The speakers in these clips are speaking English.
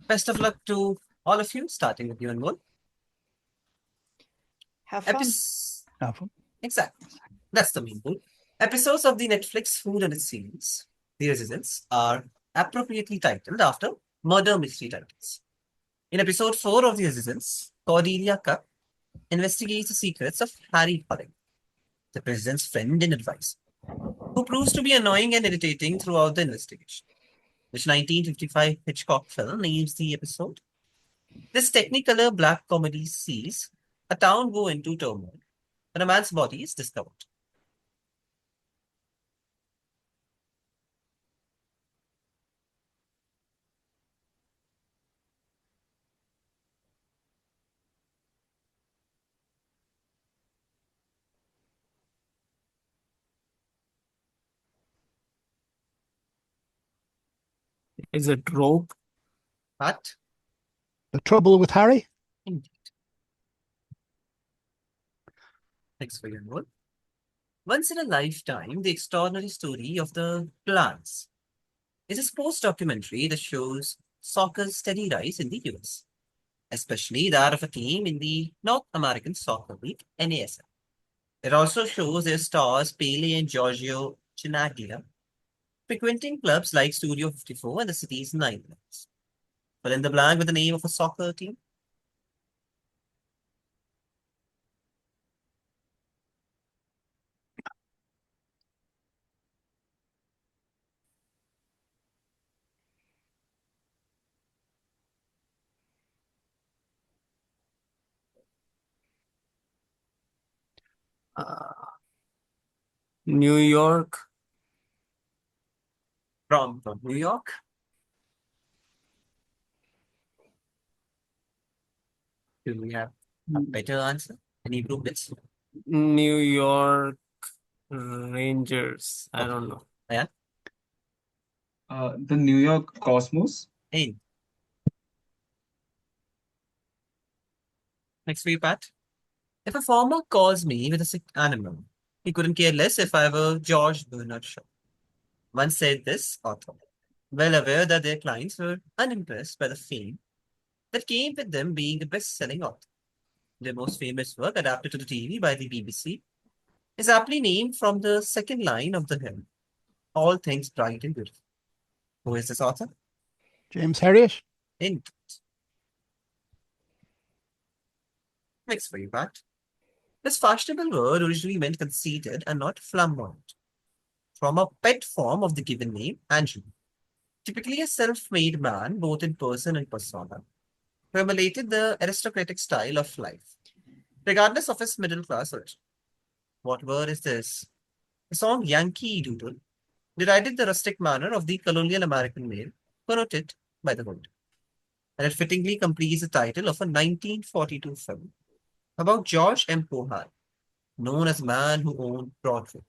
Best of luck to all of you, starting with you, Anmol. Have fun. Exactly. That's the main goal. Episodes of the Netflix Food and its series, The Resistance, are appropriately titled after murder mystery titles. In episode 4 of The Resistance, Cordelia Cup investigates the secrets of Harry Potter, the president's friend and advisor, who proves to be annoying and irritating throughout the investigation. Which 1955 Hitchcock film names the episode? This Technicolor black comedy sees a town go into turmoil when a man's body is discovered. Is it Rogue? But The Trouble with Harry? indeed. Thanks for your note. Once in a lifetime, the extraordinary story of the Plants is a sports documentary that shows soccer's steady rise in the US, especially that of a team in the North American Soccer League, NASL. It also shows their stars Pele and Giorgio Chinaglia frequenting clubs like Studio 54 and the city's nightclubs. Fill in the blank with the name of a soccer team. New York. From New York. Do we have a better answer? Any blue bits? New York Rangers. I don't know. Ayan? The New York Cosmos. Hey. Next for you, Pat. If a farmer calls me with a sick animal, he couldn't care less if I were George Bernard Shaw. Once said this author, well aware that their clients were unimpressed by the fame that came with them being the best-selling author. Their most famous work, adapted to the TV by the BBC, is aptly named from the second line of the hymn, All Things Bright and Beautiful. Who is this author? James Herriot? Indeed. Next for you, Pat. This fashionable word originally meant conceited and not flamboyant, from a pet form of the given name, Andrew, typically a self-made man, both in person and persona, who emulated the aristocratic style of life, regardless of his middle-class origin. What word is this? The song Yankee Doodle derided the rustic manner of the colonial American male, connoted by the word, and it fittingly completes the title of a 1942 film about George M. Pohan, known as man who owned Broadway.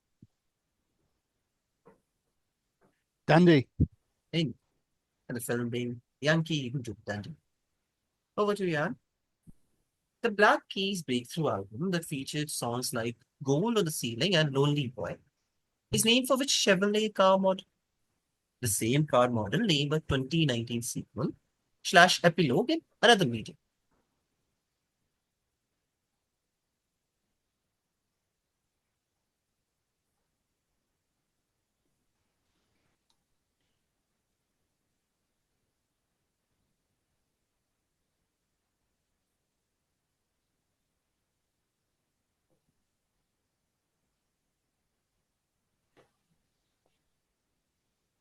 Dandy. And the film being Yankee Doodle Dandy. Over to Jan. The Black Keys breakthrough album that featured songs like Gold on the Ceiling and Lonely Boy is named for which Chevrolet car model? The same car model named a 2019 sequel / epilogue in another medium.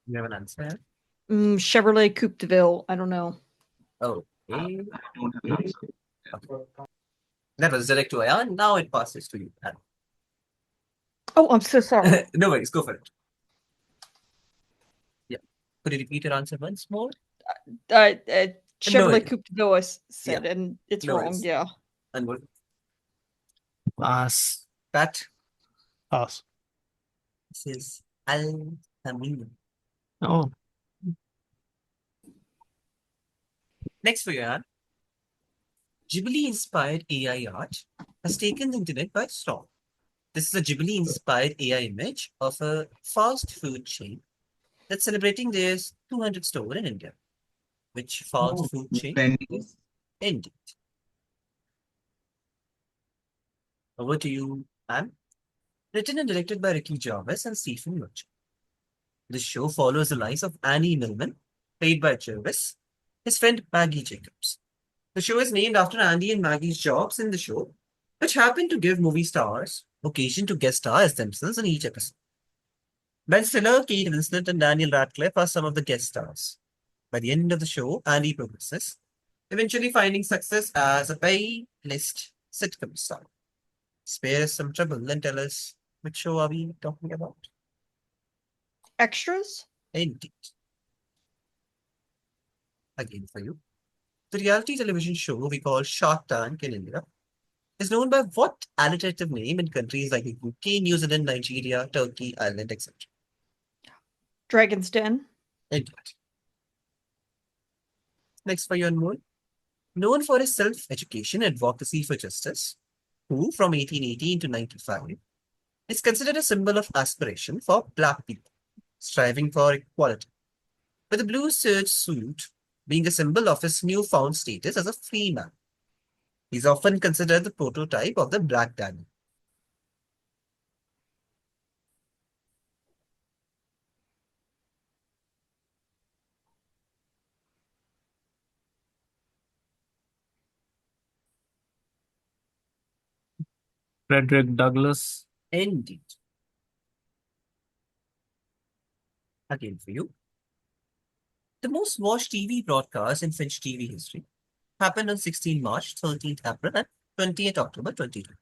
You have an answer? Chevrolet Coupe de Ville. I don't know. Oh, okay. I don't have an answer. That was direct to Ayan. Now it passes to you. Anne. Oh, I'm so sorry. No worries, go for it. Yeah. Could you repeat your answer once more? Chevrolet it- Coupe de Ville, I said, and it's No wrong. worries. Yeah. And what? Pass. Pat, Pass. this is Al Tamino. Oh, Next for you, Anne. Ghibli-inspired AI art has taken the internet by storm. This is a Ghibli-inspired AI image of a fast food chain that's celebrating their 200th store in India. Which fast food chain? Wendy's. Indeed. Over to you, Anne. Written and directed by Ricky Jarvis and Stephen Merchant. The show follows the lives of Annie Millman, played by Jarvis, his friend Maggie Jacobs. The show is named after Andy and Maggie's jobs in the show, which happen to give movie stars occasion to guest star as themselves in each episode. Ben Stiller, Kate Winslet, and Daniel Radcliffe are some of the guest stars. By the end of the show, Andy progresses, eventually finding success as a pay-list sitcom star. Spare us some trouble and tell us which show are we talking about? Extras? Indeed. Again for you. The reality television show we call Shark Tank in India is known by what alliterative name in countries like the UK, New Zealand, Nigeria, Turkey, Ireland, etc.? Dragon's Den? Indeed. Next for you, Anmol. Known for his self-education and advocacy for justice, who from 1818 to 95 is considered a symbol of aspiration for black people, striving for equality, with the blue serge suit being a symbol of his newfound status as a free man. He's often considered the prototype of the Black Daniel. Frederick Douglass. Indeed. Again for you. The most watched TV broadcast in French TV history happened on 16 March, 13th April, and 20th October 2020.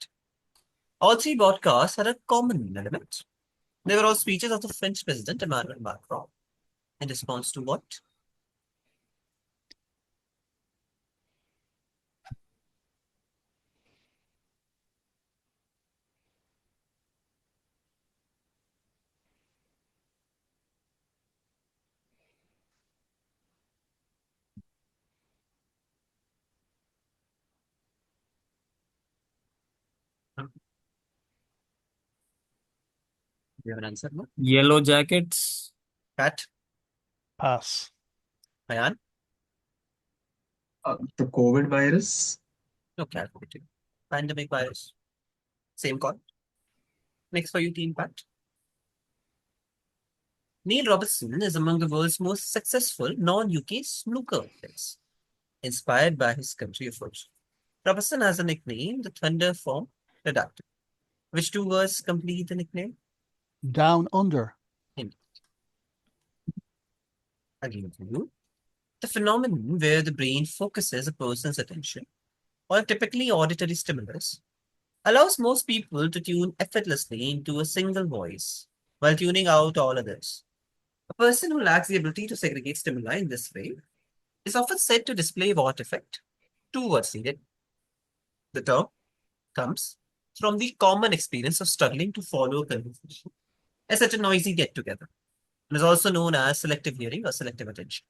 All three broadcasts had a common element. They were all speeches of the French President Emmanuel Macron. In response to what? Do you have an answer? No? Yellow Jackets. Pat? Pass. Ayan? The COVID virus. No, calculated. Pandemic virus. Same call. Next for you, Team Pat. Neil Robertson is among the world's most successful non-UK snooker players, inspired by his country of origin. Robertson has a nickname, the Thunder from Redacted. Which two words complete the nickname? Down under. Again for you. The phenomenon where the brain focuses a person's attention on a typically auditory stimulus allows most people to tune effortlessly into a single voice while tuning out all others. A person who lacks the ability to segregate stimuli in this way is often said to display what effect? Two words needed. The term comes from the common experience of struggling to follow a conversation at such a noisy get-together, and is also known as selective hearing or selective attention.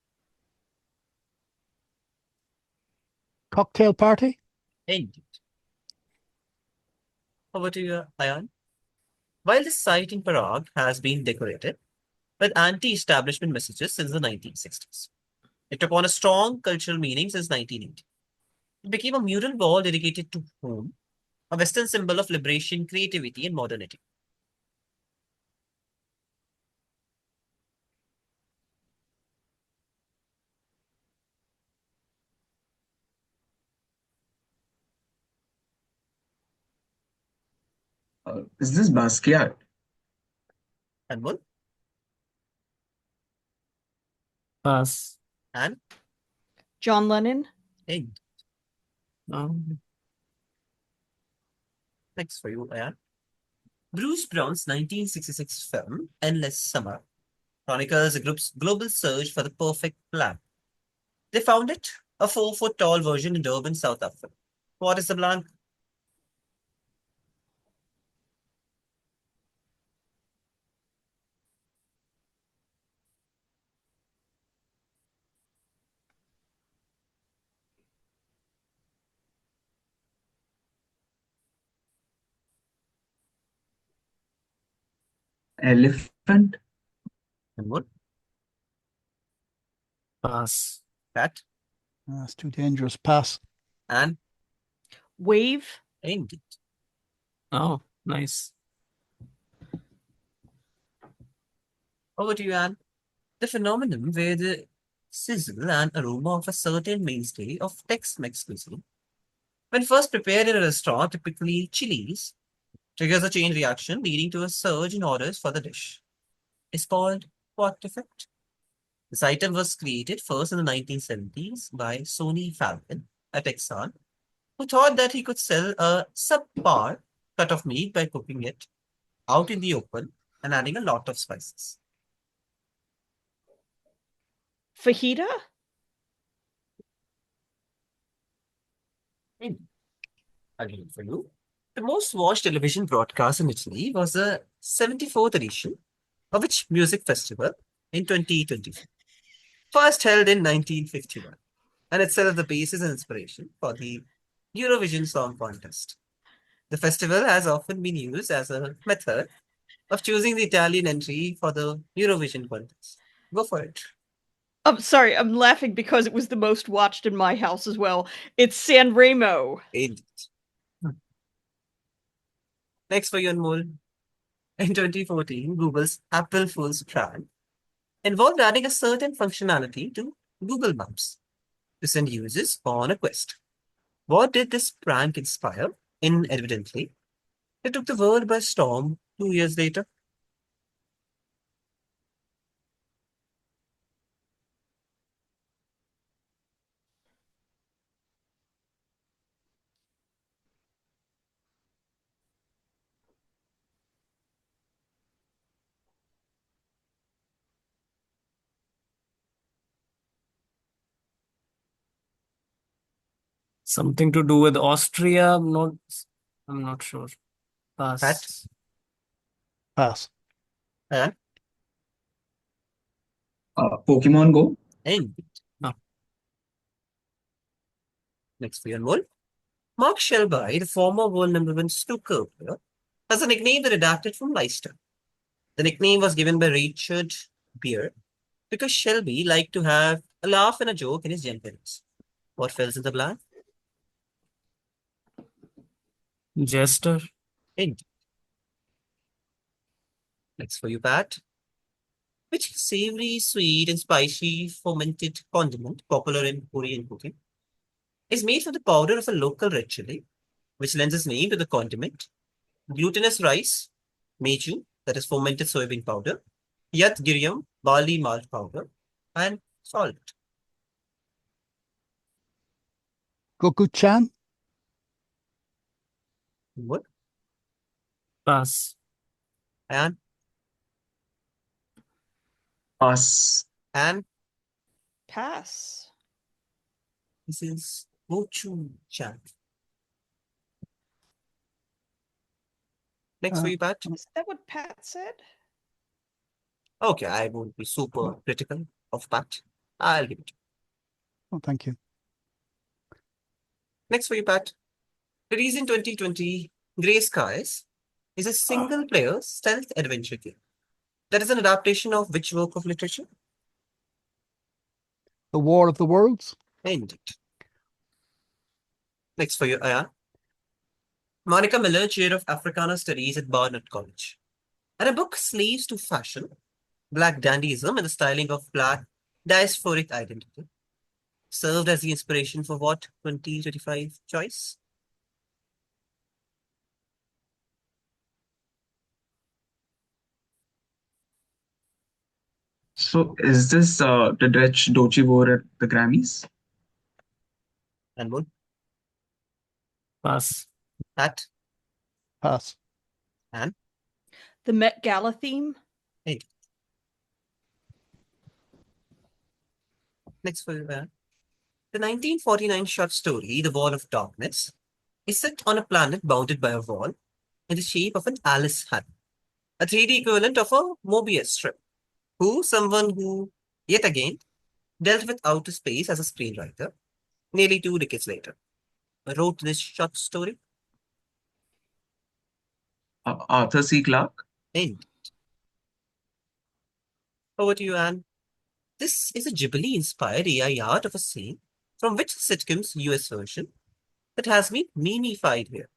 Cocktail party. Indeed. Over to you, Ayan. While this site in Prague has been decorated with anti-establishment messages since the 1960s, it took on a strong cultural meaning since 1980. It became a mural wall dedicated to whom? A Western symbol of liberation, creativity, and modernity. Is this Basquiat? Anmol Pass. and John Lennon? Ing. Um, Next for you, Ayan. Bruce Brown's 1966 film, Endless Summer, chronicles the group's global search for the perfect plan. They found it, a 4-foot tall version in Durban, South Africa. What is the blank? Elephant? Anmol Pass. Pat. That's too dangerous. Pass. Anne. Wave. Indeed. Oh, nice. Over to you, Anne. The phenomenon where the sizzle and aroma of a certain mainstay of Tex-Mex cuisine, when first prepared in a restaurant, typically Chili's, triggers a chain reaction leading to a surge in orders for the dish. It's called what effect? This item was created first in the 1970s by Sony Falcon, a Texan, who thought that he could sell a subpar cut of meat by cooking it out in the open and adding a lot of spices. Fajita. Again for you. The most watched television broadcast in Italy was the 74th edition of which music festival in 2024, first held in 1951, and itself the basis and inspiration for the Eurovision Song Contest. The festival has often been used as a method of choosing the Italian entry for the Eurovision contest. Go for it. I'm sorry, I'm laughing because it was the most watched in my house as well. It's Sanremo. Indeed. Next for you, Anmol. In 2014, Google's April Fool's prank involved adding a certain functionality to Google Maps to send users on a quest. What did this prank inspire? Evidently, it took the world by storm 2 years later. Something to do with Austria. I'm not sure. Pass. Pass. And Pokemon Go. indeed. Oh. Next for you, Anmol. Mark Shelby, the former world #1 snooker player, has a nickname that adapted from Leicester. The nickname was given by Richard Beer because Shelby liked to have a laugh and a joke in his gentleness. What fills in the blank? Jester. Indeed. Next for you, Pat. Which savory, sweet, and spicy fermented condiment popular in Korean cooking is made from the powder of a local red chili, which lends its name to the condiment, glutinous rice, meju, that is fermented soybean powder, yat giriam, barley malt powder, and salt. Goku-chan. What? Pass. And Pass. Pass. this is gochujang. Next for you, Pat. Is that what Pat said? Okay, I won't be super critical of Pat. I'll give it. Oh, thank you. Next for you, Pat. Released in 2020, Grey Skies is a single-player stealth adventure game that is an adaptation of which work of literature? The War of the Worlds. Indeed. Next for you, Ayan. Monica Miller, Chair of Africana Studies at Barnard College. And a book, Slaves to Fashion, Black Dandyism and the Styling of Black Diasporic Identity, served as the inspiration for what 2025 choice? So is this the dress Dochi wore at the Grammys? Anmol, Pass. Pat, Pass. and The Met Gala theme? Indeed. Next for you, Ayan. The 1949 short story, The Wall of Darkness, is set on a planet bounded by a wall in the shape of an Alice hat, a 3D equivalent of a Mobius strip, someone who, yet again, dealt with outer space as a screenwriter nearly 2 decades later, wrote this short story. Arthur C. Clarke. Indeed. Over to you, Anne. This is a Ghibli-inspired AI art of a scene from which sitcom's US version that has been memified here.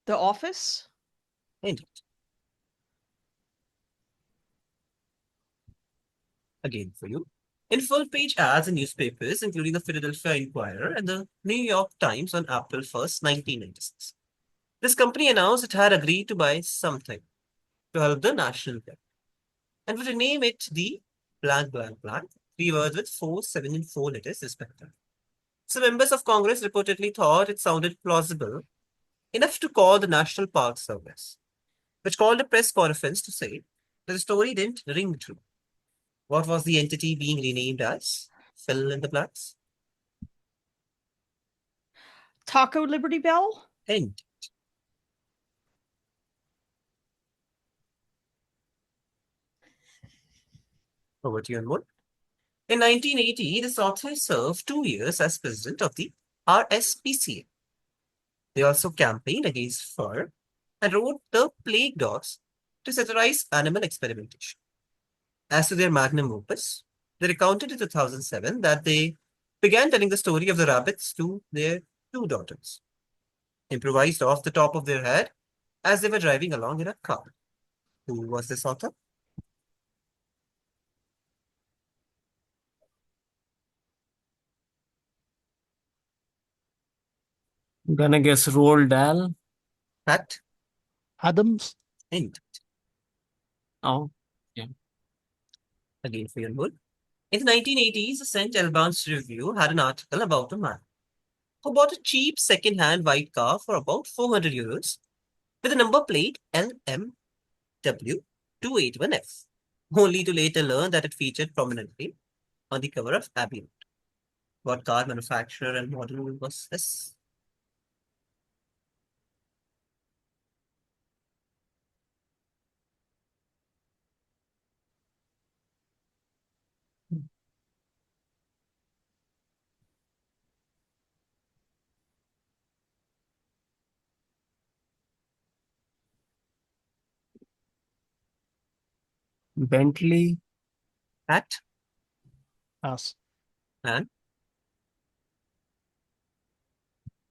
The Office? Indeed. Again for you. In full-page ads in newspapers, including the Philadelphia Inquirer and the New York Times on April 1st, 1996. This company announced it had agreed to buy something to help the national debt and would rename it the blank blank blank, three words with 4, 7, and 4 letters respectively. So members of Congress reportedly thought it sounded plausible enough to call the National Park Service, which called a press conference to say that the story didn't ring true. What was the entity being renamed as? Fill in the blanks. Taco Liberty Bell? End. Over to you, Anmol. In 1980, this author served 2 years as president of the RSPCA. They also campaigned against fur and wrote The Plague Dogs to satirize animal experimentation. As to their magnum opus, they recounted in 2007 that they began telling the story of the rabbits to their 2 daughters, improvised off the top of their head as they were driving along in a car. Who was this author? I'm gonna guess Roald Dahl. Pat? Adams. Hint. Oh, Again for your mood. In the 1980s, the St. Albans Review had an article about a man who bought a cheap second-hand white car for about 400 euros with a number plate LMW281F, only to later learn that it featured prominently on the cover of Abbey Road. What car manufacturer and model was this? Bentley. Pat? Pass. And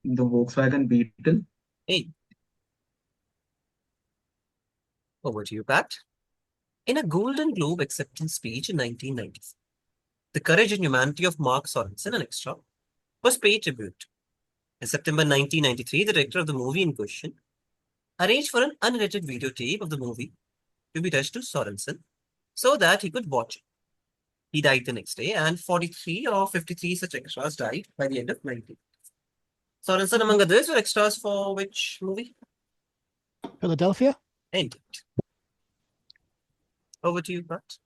The Volkswagen Beetle. in. Over to you, Pat. In a Golden Globe acceptance speech in 1994, the courage and humanity of Mark Sorensen, an extra, was paid tribute to. In September 1993, the director of the movie in question arranged for an unedited videotape of the movie to be touched to Sorensen so that he could watch it. He died the next day, and 43 or 53 such extras died by the end of 19. Sorensen, among others, were extras for which movie? Philadelphia. Indeed. Over to you, Pat.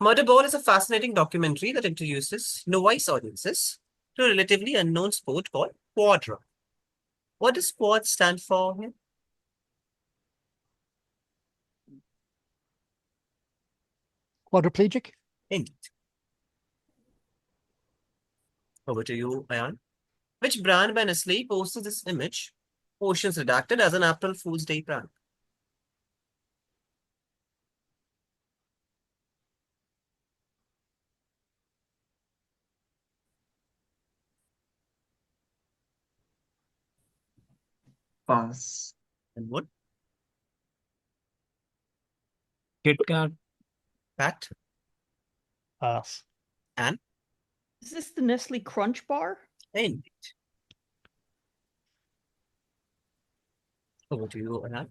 Murderball is a fascinating documentary that introduces novice audiences to a relatively unknown sport called quad run. What does quad stand for here? Quadriplegic. Indeed. Over to you, Ayan. Which brand by Nestle posted this image, portions redacted, as an April Fool's Day prank? Pass. And what? Kit Kat. Pat? Pass. And? Is this the Nestle Crunch Bar? Indeed. Over to you, Ayan.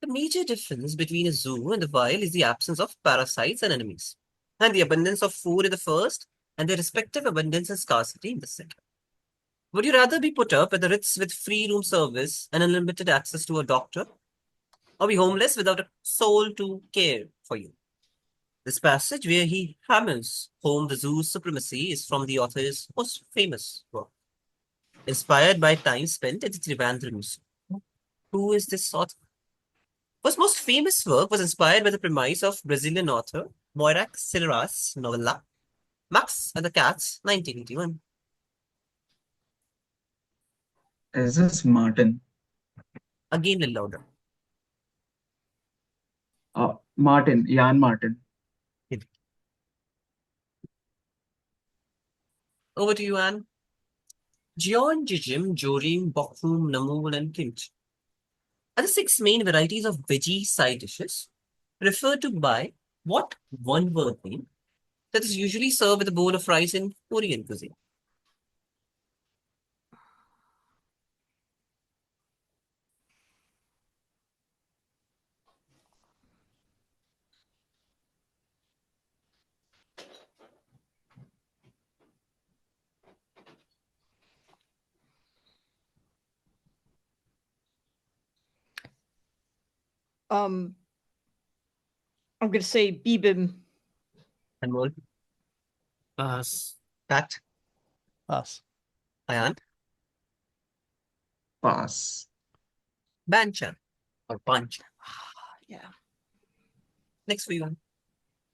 The major difference between a zoo and the wild is the absence of parasites and enemies, and the abundance of food in the first, and their respective abundance and scarcity in the second. Would you rather be put up at the Ritz with free room service and unlimited access to a doctor, or be homeless without a soul to care for you? This passage, where he hammers home the zoo's supremacy, is from the author's most famous work, inspired by time spent at the Trivandrum Zoo. Who is this author? His most famous work was inspired by the premise of Brazilian author Moirac Silvera's novella Max and the Cats, 1981. Is this Martin? Again, a little louder. Martin. Jan Martin. Over to you, Anne. Jeon, Jijim, Jorim, Bokhum, Namul, and Kimchi are the six main varieties of veggie side dishes referred to by what one word name that is usually served with a bowl of rice in Korean cuisine? I'm gonna say bibim. Anmol, Pass. Pat, Pass. Ayan, Pass. Banchan, or Panch. Yeah. Next for you, Anne.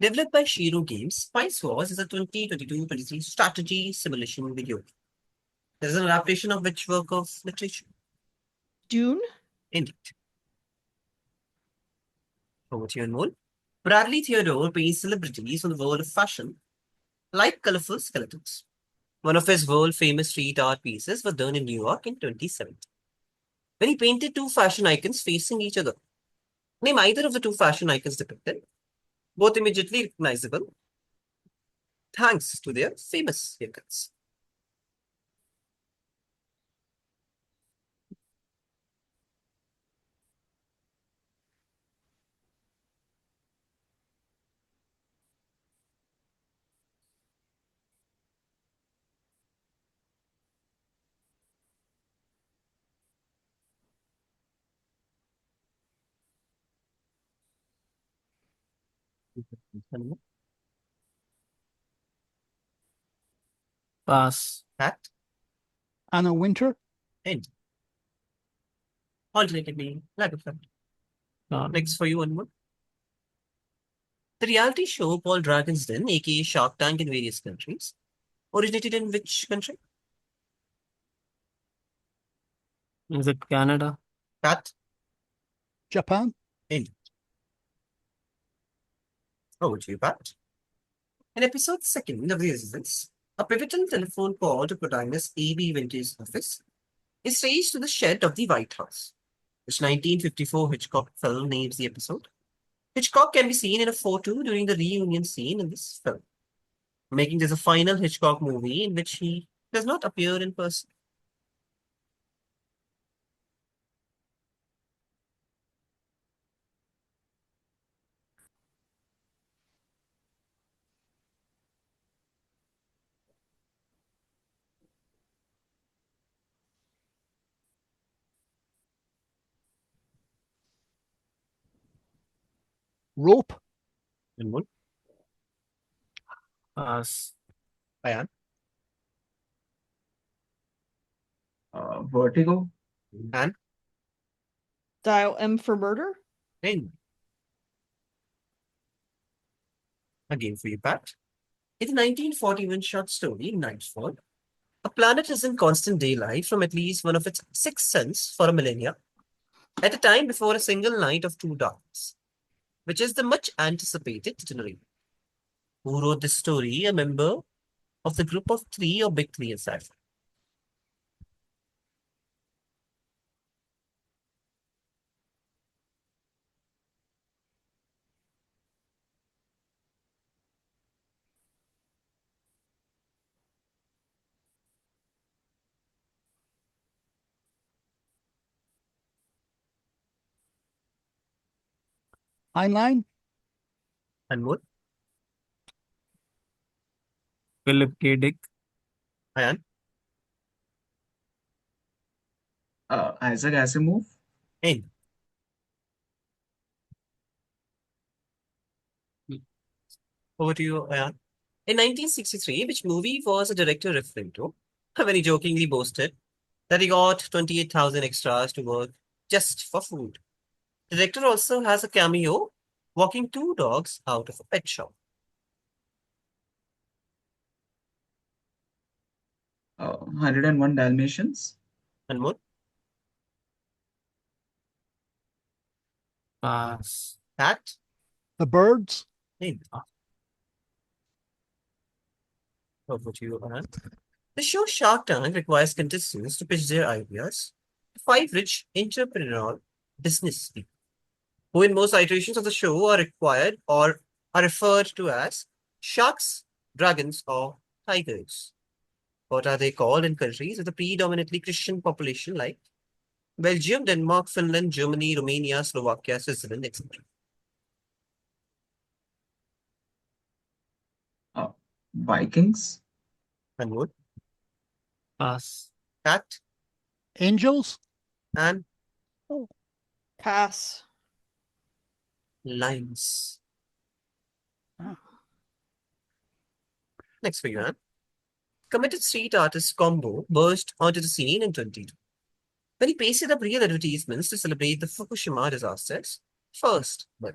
Developed by Shiro Games, Spice Wars is a 2022-23 strategy simulation video. There is an adaptation of which work of literature? Dune. Indeed. Over to you, Anmol. Bradley Theodore paints celebrities from the world of fashion like colorful skeletons. One of his world famous street art pieces was done in New York in 2017, when he painted two fashion icons facing each other. Name either of the two fashion icons depicted, both immediately recognizable thanks to their famous haircuts. Pass. Pat Anna Winter. and alternative meaning lack of fact. None. Next for you, Anmol. The reality show Paul Dragon's Den, aka Shark Tank in various countries, originated in which country? Is it Canada? Pat Japan. and over to you, Pat. In episode second of The Resistance, a pivotal telephone call to protagonist A.B. Vintage office is staged to the shed of the White House, which 1954 Hitchcock film names the episode. Hitchcock can be seen in a photo during the reunion scene in this film, making this a final Hitchcock movie in which he does not appear in person. Rope. Anmol, Pass. Ayan, Vertigo. and Dial M for murder. Rain. Again for you, Pat. In the 1941 short story, Nightfall, a planet is in constant daylight from at least one of its six suns for a millennia, at a time before a single night of true darkness, which is the much anticipated generation. Who wrote this story? A member of the group of three or big three in sci-fi. Heinlein. Anmol, Philip K. Dick. Ayan, Isaac Asimov. and over to you, Ayan. In 1963, which movie was the director referring to when he jokingly boasted that he got 28,000 extras to work just for food? The director also has a cameo walking two dogs out of a pet shop. 101 Dalmatians. Anmol, Pass. Pat, The Birds. and over to you, Ayan. The show Shark Tank requires contestants to pitch their ideas to five rich entrepreneurial business people, who in most iterations of the show are required or are referred to as sharks, dragons, or tigers. What are they called in countries with a predominantly Christian population like Belgium, Denmark, Finland, Germany, Romania, Slovakia, Switzerland, etc.? Uh, Vikings? Anmol, Pass. cat, Angels? and Pass. lions. Ah. Next for you, Anne. Committed street artist Combo burst onto the scene in 2022 when he pasted up real advertisements to celebrate the Fukushima disasters first. But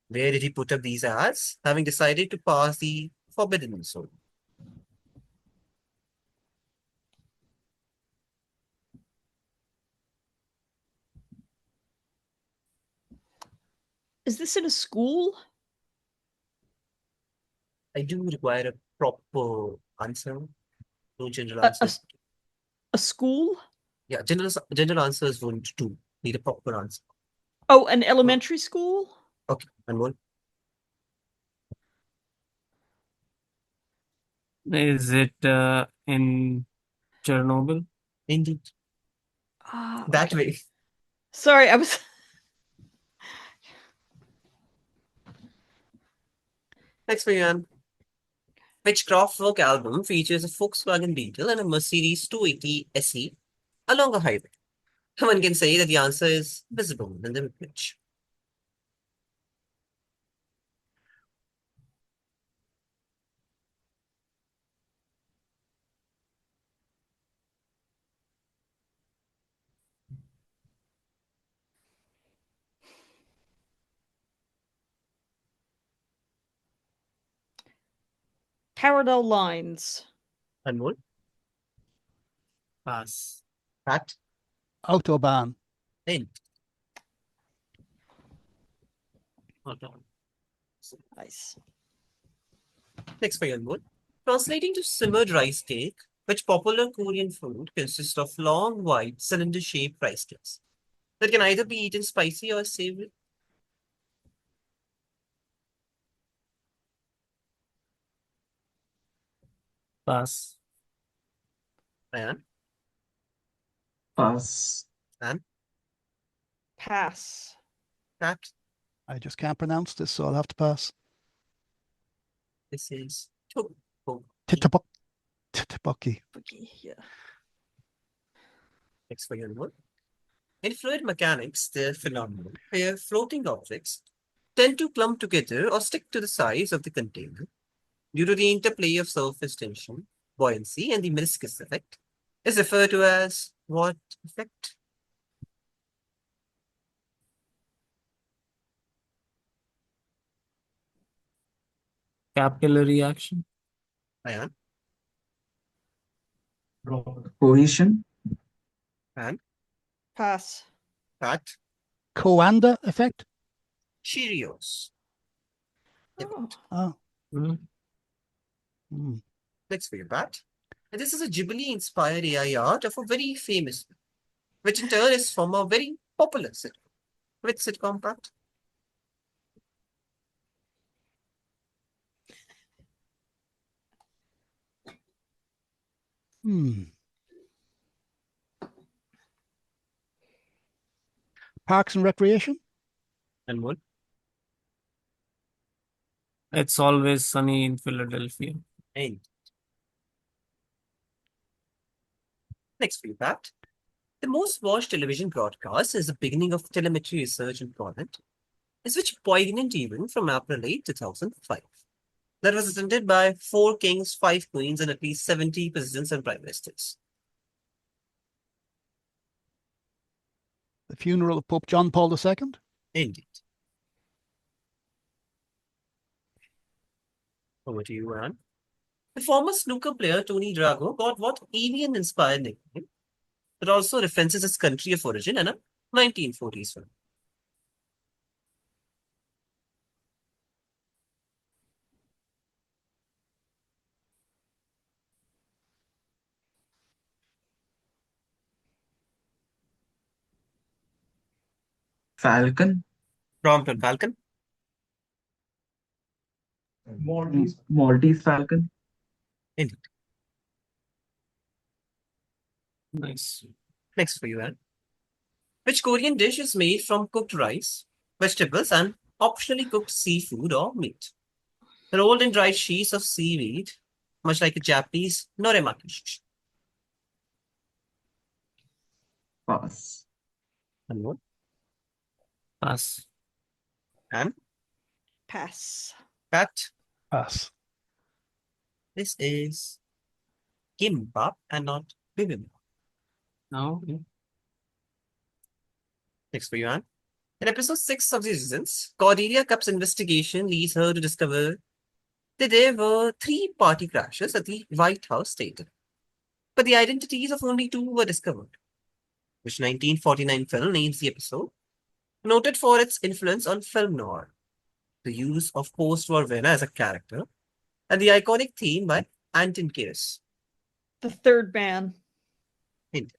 where did he put up these ads, having decided to pass the forbidden zone? Is this in a school? I do require a proper answer. No general A, a, answers. a school? Yeah, general answers won't do. Need a proper answer. Oh, an elementary school? Okay, Anmol. Is it in Chernobyl? Indeed. Ah, That okay. way. Sorry, I was. Next for you, Anne. Which Kraftwerk album features a Volkswagen Beetle and a Mercedes 280 SE along a highway? One can say that the answer is visible in the image. Parallel lines. Anmol, Pass. Pat, Autobahn. in. Hold on. Nice. Next for you, Anmol. Translating to simmered rice cake, which popular Korean food consists of long, white, cylinder-shaped rice cakes that can either be eaten spicy or savory. Pass. Ayan, Pass. and Pass. Pat, I just can't pronounce this, so I'll have to pass. this is two. Titebucky. Okay, yeah. Next for you, Anmol. In fluid mechanics, the phenomenon where floating objects tend to clump together or stick to the sides of the container due to the interplay of surface tension, buoyancy, and the meniscus effect is referred to as what effect? Capillary action. Ayan, Cohesion? and Pass. Pat, Coanda effect? Cheerios. Oh. Oh. Hmm. Hmm. Next for you, Pat. And this is a Ghibli-inspired AI art of a very famous, which in turn is from a very popular sitcom. Which sitcom, Pat? Hmm. Parks and Recreation? And what? It's always sunny in Philadelphia. And next for you, Pat. The most watched television broadcast is the beginning of telemetry research in Poland, is which poignant event from April 8, 2005 that was attended by 4 kings, 5 queens, and at least 70 presidents and prime ministers. The funeral of Pope John Paul II? Indeed. Over to you, Anne. The former snooker player Tony Drago got what alien-inspired nickname that also references his country of origin and a 1940s film. Falcon. Prompt on Falcon. Maltese Falcon. Indeed. Nice. Next for you, Anne. Which Korean dish is made from cooked rice, vegetables, and optionally cooked seafood or meat? Rolled in dried sheets of seaweed, much like a Japanese noremaki. Pass. Anmol. Pass. And Pass. Pat, Pass. this is kimbap and not bibimbap. No. Next for you, Anne. In episode 6 of the Resistance, Cordelia Cup's investigation leads her to discover that there were 3 party crashes at the White House stated, but the identities of only 2 were discovered. Which 1949 film names the episode, noted for its influence on film noir, the use of post-war Vienna as a character, and the iconic theme by Anton Kiris. The Third Man. Hint.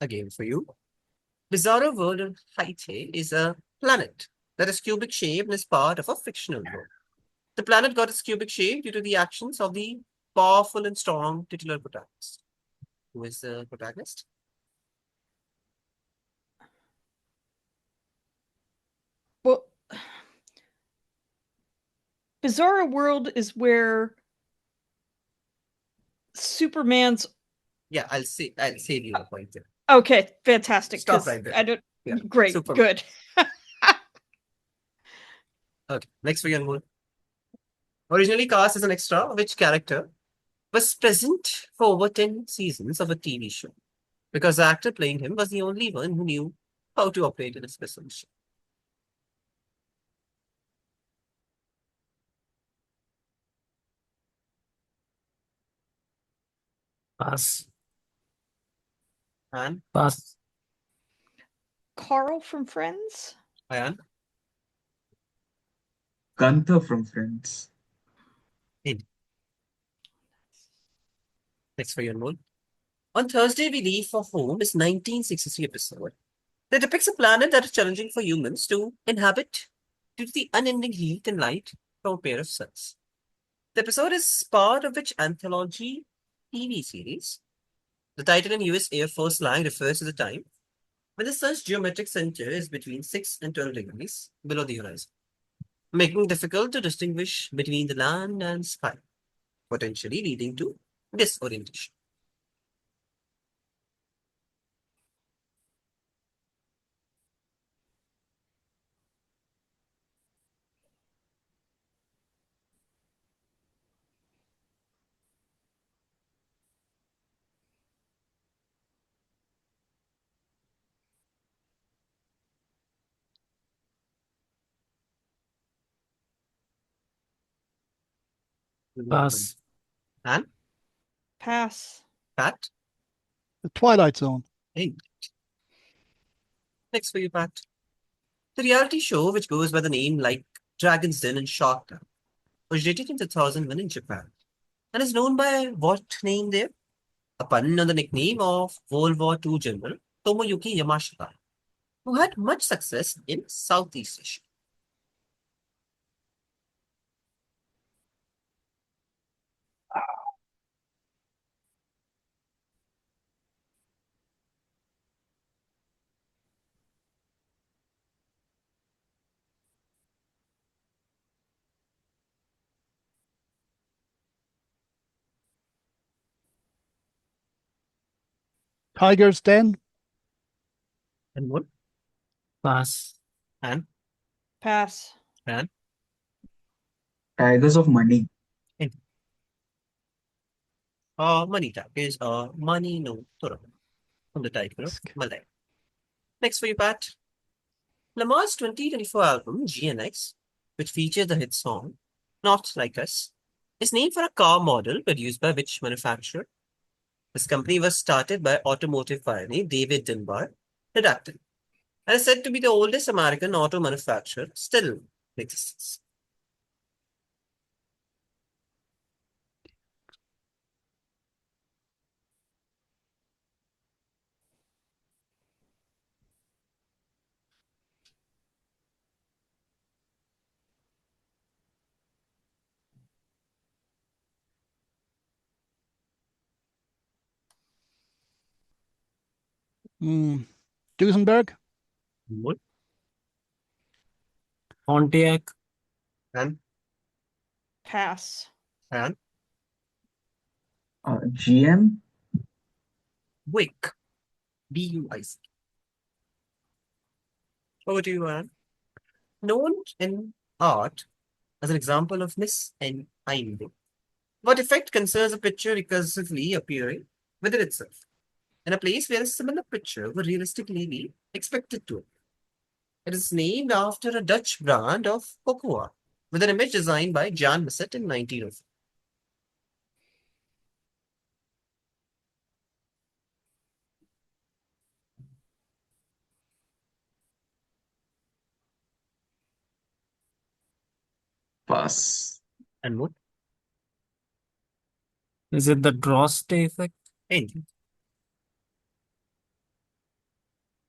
Again for you. Bizarro World of Haiti is a planet that is cubic shaped and is part of a fictional world. The planet got its cubic shape due to the actions of the powerful and strong titular protagonist. Who is the protagonist? Well, Bizarro World is where Superman's. Yeah, I'll save you the point there. Okay, fantastic. Stop 'cause right there. I don't. Yeah, Great, Superman. good. Okay, next for you, Anmol. Originally cast as an extra, which character was present for over 10 seasons of a TV show? Because the actor playing him was the only one who knew how to operate in a special show. Pass. And Pass. Carl from Friends. Ayan, Gunther from Friends. next for you, Anmol. On Thursday, We Leave for Home is 1963 episode that depicts a planet that is challenging for humans to inhabit due to the unending heat and light from a pair of suns. The episode is part of which anthology TV series? The title in US Air Force slang refers to the time when the sun's geometric center is between 6 and 12 degrees below the horizon, making it difficult to distinguish between the land and sky, potentially leading to disorientation. Pass. And Pass. Pat, The Twilight Zone. hey, next for you, Pat. The reality show, which goes by the name like Dragon's Den and Shark Tank, originated in 2001 in Japan and is known by what name there? A pun on the nickname of World War II General Tomoyuki Yamashita, who had much success in Southeast Asia. Tiger's Den. And what? Pass. And Pass. Tigers of Money. Money Tap is Money no Tora from the title of Brisk. Malay. Next for you, Pat. Lamar's 2024 album, GNX, which features the hit song Not Like Us, is named for a car model produced by which manufacturer? This company was started by automotive pioneer David Dunbar, redacted, and is said to be the oldest American auto manufacturer still in existence. Duesenberg. Anmol. Pontiac. And Pass. Ayan. GM. Wick. BUIC. Over to you, Ayan. Known in art as an example of misalignment, what effect concerns a picture recursively appearing within itself in a place where a similar picture would realistically be expected to appear. It is named after a Dutch brand of cocoa with an image designed by Jan Misset in 1904. Pass. And what? Is it the Droste effect? Indeed.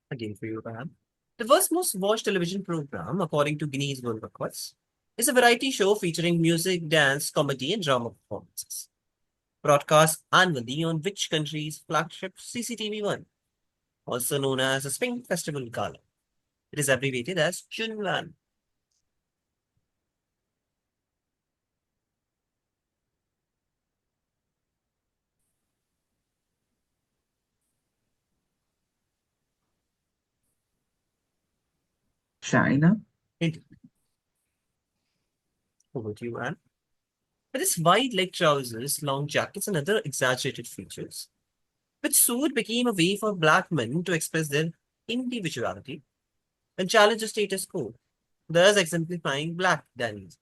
Again for you, Pam. The first most watched television program, according to Guinness World Records, is a variety show featuring music, dance, comedy, and drama performances. Broadcast annually on which country's flagship CCTV1, also known as the Spring Festival Gala. It is abbreviated as Chunwan. China. Indeed. Over to you, Anne. With its wide leg trousers, long jackets, and other exaggerated features, which suit became a way for black men to express their individuality and challenge the status quo, thus exemplifying black Dannyism.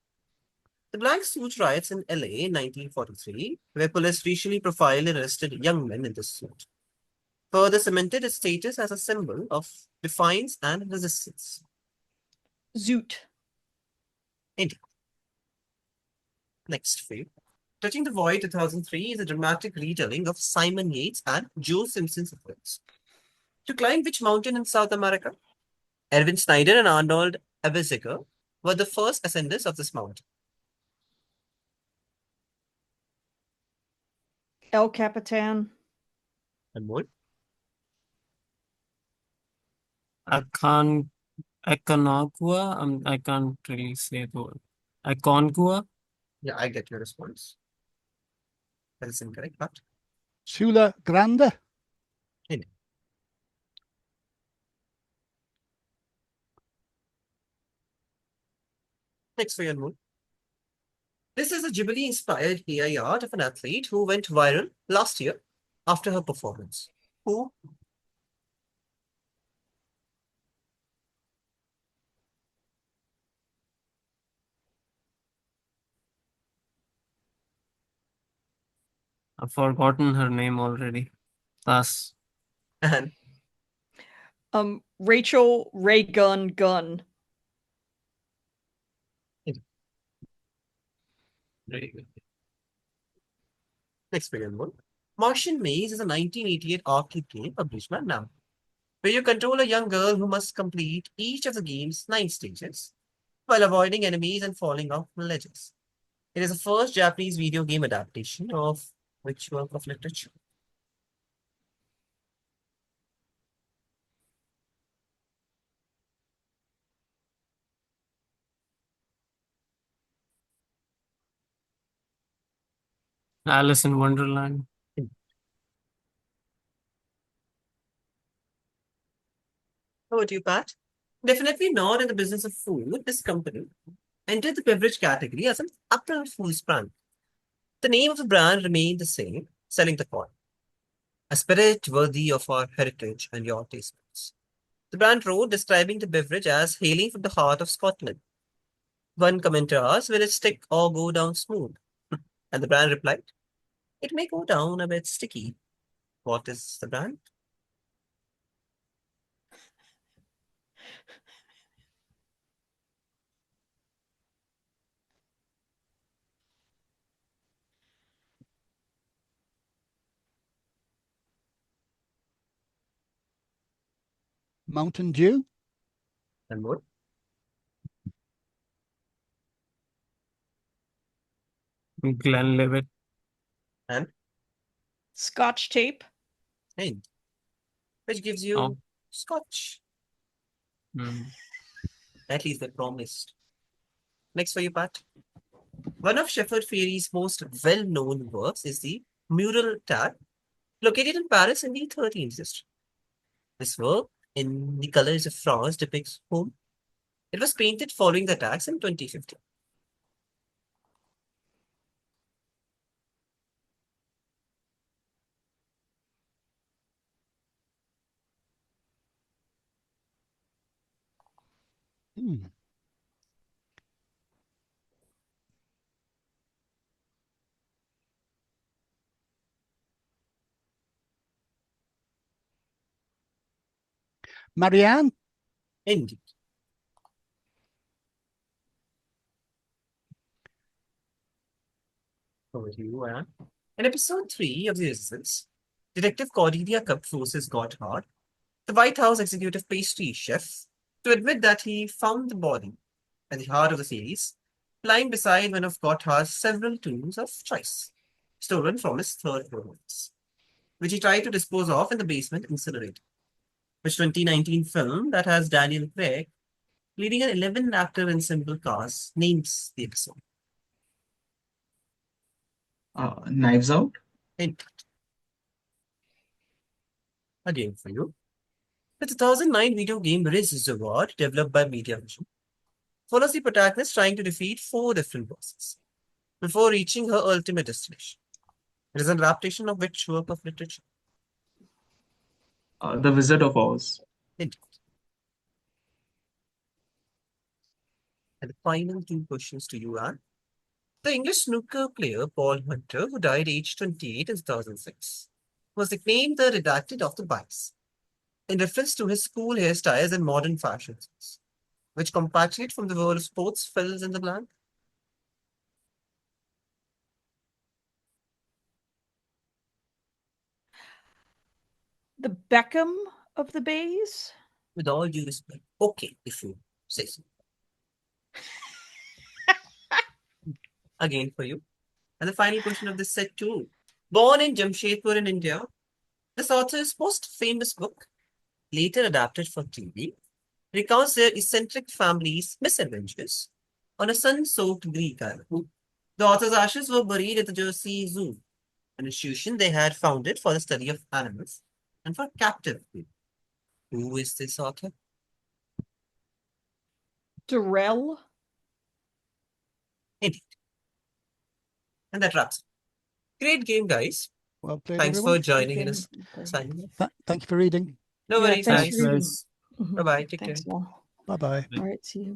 The Black Suit riots in LA in 1943, where police racially profiled and arrested young men in this suit, further cemented its status as a symbol of defiance and resistance. Zoot. Indeed. Next for you. Touching the Void 2003 is a dramatic retelling of Simon Yates and Joe Simpson's efforts to climb which mountain in South America? Erwin Schneider and Arnold Abeziger were the first ascenders of this mountain. El Capitan. Anmol. Aconcagua. I can't really say the word. Aconcagua. Yeah, I get your response. That is incorrect, but Sula Grande. Indeed. Next for you, Anmol. This is a Ghibli-inspired AI art of an athlete who went viral last year after her performance. Who? I've forgotten her name already. Pass. And Rachel Ray Gun Gun. very good. Next for you, Anmol. Martian Maze is a 1988 arcade game published by Namco, where you control a young girl who must complete each of the game's 9 stages while avoiding enemies and falling off ledges. It is the first Japanese video game adaptation of which work of literature? Alice in Wonderland. How about you, Pat? Definitely not in the business of food. This company entered the beverage category as an April Fool's prank. The name of the brand remained the same, selling the coin. A spirit worthy of our heritage and your taste buds. The brand wrote describing the beverage as hailing from the heart of Scotland. One commenter asked, will it stick or go down smooth? And the brand replied, it may go down a bit sticky. What is the brand? Mountain Dew. And more? Glenlivet. And Scotch tape. end. which gives you Oh. Scotch. Hmm. At least they promised. Next for you, Pat. One of Shepard Fairey's most well-known works is the Mural Tab, located in Paris in the 13th century. This work, in the colors of France, depicts home. It was painted following the attacks in 2015. Hmm. Marianne? Indeed. Over to you, Anne. In episode 3 of The Resistance, Detective Cordelia Cup forces Gotthard, the White House executive pastry chef, to admit that he found the body at the heart of the series, lying beside one of Gotthard's several tools of choice, stolen from his third romance, which he tried to dispose of in the basement incinerator. Which 2019 film that has Daniel Craig leading an 11-actor ensemble cast names the episode. Knives Out. Hint. Again for you. The 2009 video game Riz Zawad, developed by Mediavision, follows the protagonist trying to defeat 4 different bosses before reaching her ultimate destination. It is an adaptation of which work of literature? The Wizard of Oz. Hint. And the final 2 questions to you are: the English snooker player Paul Hunter, who died aged 28 in 2006, was nicknamed the redacted of the Bice, in reference to his cool hairstyles and modern fashions, which compatriot from the world of sports fills in the blank. The Beckham of the Bays? With all due respect. Okay, if you say so. Again for you. And the final question of this set too. Born in Jamshedpur in India, this author's most famous book, later adapted for TV, recounts their eccentric family's misadventures on a sun-soaked Greek island. The author's ashes were buried at the Jersey Zoo, an institution they had founded for the study of animals and for captive people. Who is this author? Durrell? Indeed. And that wraps it. Great game, guys. Well played, Thanks everyone. for joining Okay. us. Signing. Thank you for reading. No Yeah, worries, thanks guys. for reading. Guys. Mhm. Bye-bye. Take care. Thanks, all. Bye bye. All right, see you.